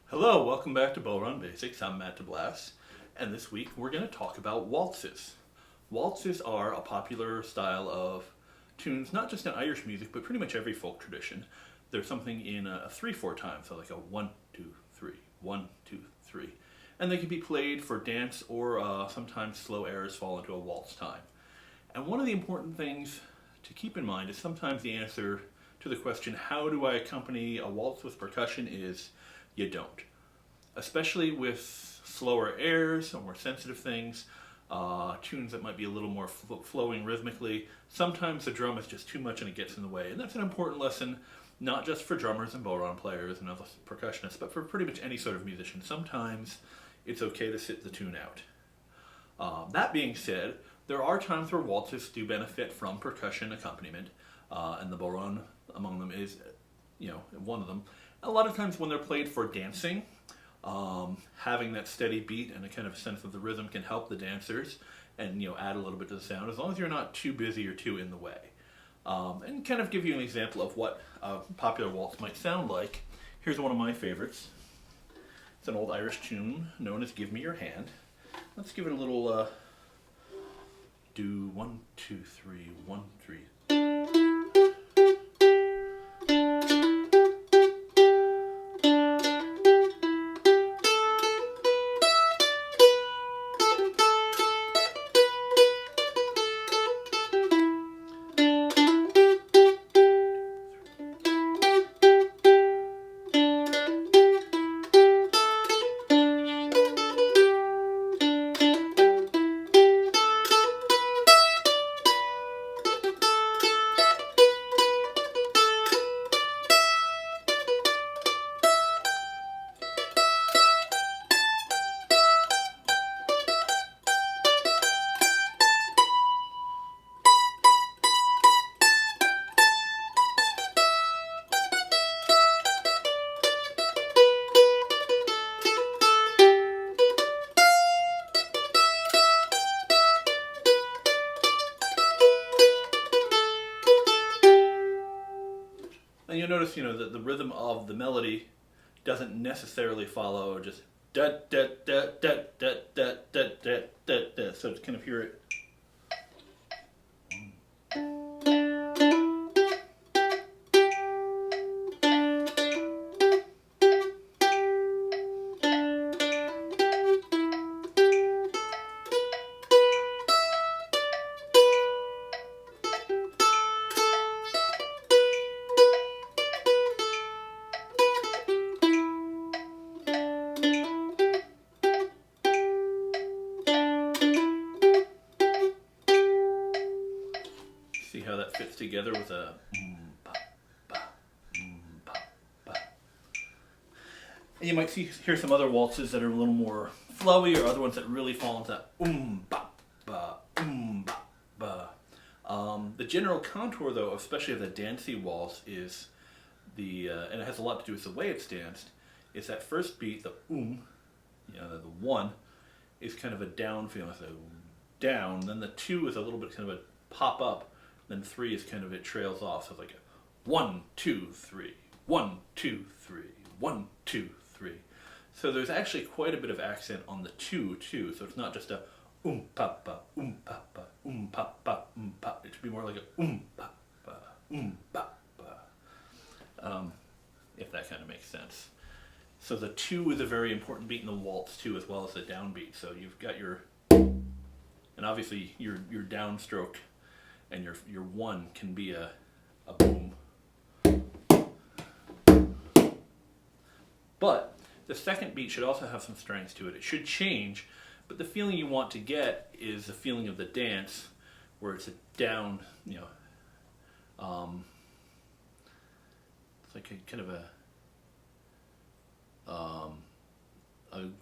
Hello, welcome back to Bodhran Basics. I'm Matt DeBlas, and this week we're going to talk about waltzes. Waltzes are a popular style of tunes, not just in Irish music, but pretty much every folk tradition. There's something in a 3/4 time, so like a 1, 2, 3, 1, 2, 3. And they can be played for dance or sometimes slow airs fall into a waltz time. And one of the important things to keep in mind is sometimes the answer to the question, how do I accompany a waltz with percussion, is you don't. Especially with slower airs or more sensitive things, tunes that might be a little more flowing rhythmically, sometimes the drum is just too much and it gets in the way. And that's an important lesson, not just for drummers and bodhran players and other percussionists, but for pretty much any sort of musician. Sometimes it's okay to sit the tune out. That being said, there are times where waltzes do benefit from percussion accompaniment, and the bodhran among them is, one of them. A lot of times when they're played for dancing, having that steady beat and a kind of sense of the rhythm can help the dancers and add a little bit to the sound, as long as you're not too busy or too in the way. And kind of give you an example of what a popular waltz might sound like. Here's one of my favorites. It's an old Irish tune known as Give Me Your Hand. Let's give it a little do 1, 2, 3, 1, 3. And you'll notice, that the rhythm of the melody doesn't necessarily follow just da da da da da da da da da da. So to kind of hear it. See how that fits together with a ba, ba, ba, ba. And you might hear some other waltzes that are a little more flowy, or other ones that really fall into that ba, ba, ba, ba. The general contour, though, especially of the dancey waltz, is and it has a lot to do with the way it's danced, is that first beat, the the 1, is kind of a down feeling, so down, then the 2 is a little bit kind of a pop up, then 3 is kind of, it trails off, so it's like a 1, 2, 3, 1, 2, 3, 1, 2, 3. So there's actually quite a bit of accent on the 2 too, so it's not just a pa, pa, pa. It should be more like a pa, pa, pa. If that kind of makes sense. So the 2 is a very important beat in the waltz too, as well as the downbeat. So you've got and obviously your downstroke and your 1 can be a boom. But the second beat should also have some strength to it. It should change, but the feeling you want to get is the feeling of the dance, where it's a down, it's like a kind of a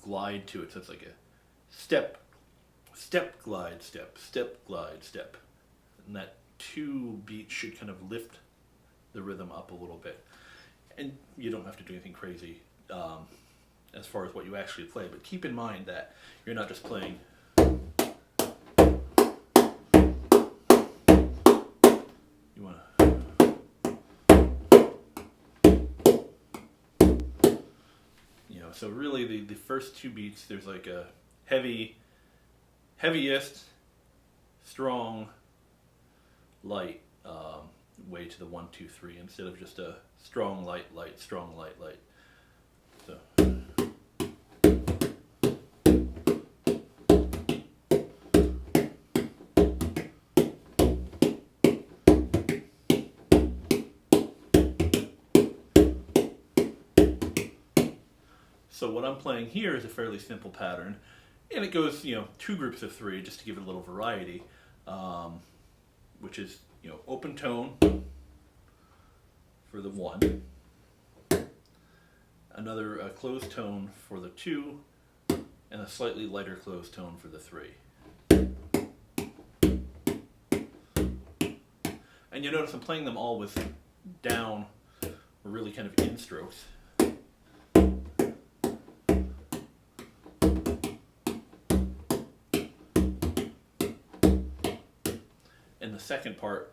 glide to it. So it's like a step, glide, step, glide, step. And that 2 beat should kind of lift the rhythm up a little bit. And you don't have to do anything crazy as far as what you actually play, but keep in mind that you're not just playing. You want to So really the first two beats, there's like a heaviest, strong, light way to the 1, 2, 3 instead of just a strong, light, light, strong, light, light. So. So what I'm playing here is a fairly simple pattern, and it goes, two groups of 3 just to give it a little variety, which is, open tone for the 1, another closed tone for the 2, and a slightly lighter closed tone for the 3. And you notice I'm playing them all with down, or really kind of in strokes. And the second part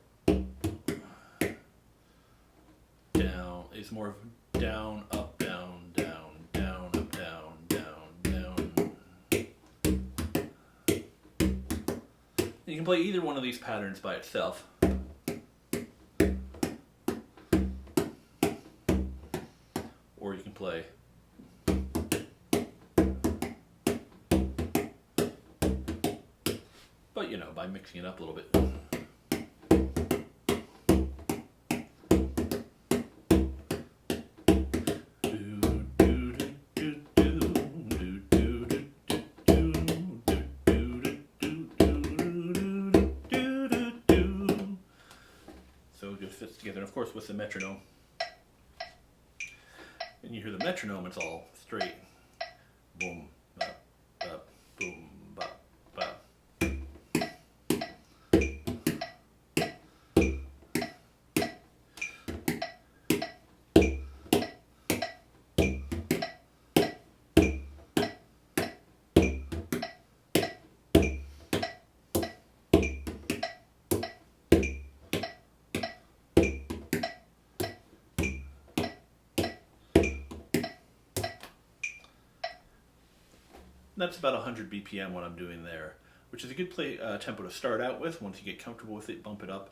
down is more of down, up, down, down, down, up, down, down, down. You can play either one of these patterns by itself. Or you can play but by mixing it up a little bit. So it just fits together, and of course with the metronome. And you hear the metronome, it's all straight. Boom, bop, bop, boom, bop, bop. That's about 100 BPM what I'm doing there, which is a good tempo to start out with. Once you get comfortable with it, bump it up.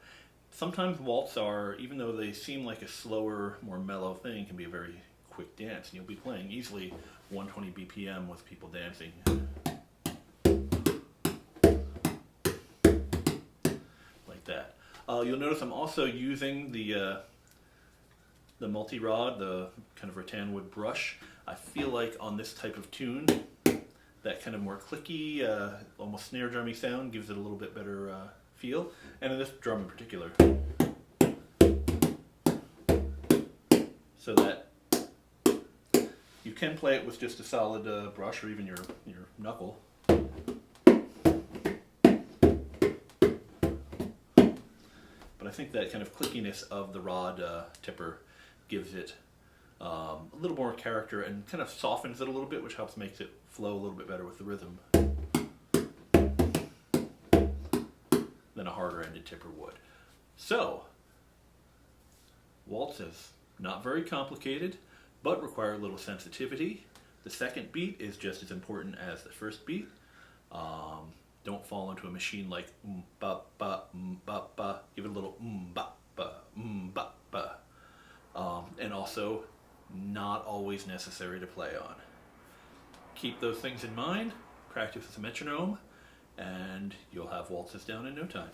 Sometimes waltz are, even though they seem like a slower, more mellow thing, can be a very quick dance. And you'll be playing easily 120 BPM with people dancing. Like that. You'll notice I'm also using the multi-rod, the kind of rattan wood brush. I feel like on this type of tune, that kind of more clicky, almost snare drummy sound gives it a little bit better feel. And in this drum in particular. So that you can play it with just a solid brush or even your knuckle. But I think that kind of clickiness of the rod tipper gives it a little more character and kind of softens it a little bit, which helps make it flow a little bit better with the rhythm than a harder ended tipper would. So, waltzes, not very complicated, but require a little sensitivity. The second beat is just as important as the first beat. Don't fall into a machine like ba ba ba ba. Give it a little ba ba ba ba. And also, not always necessary to play on. Keep those things in mind, practice with the metronome, and you'll have waltzes down in no time.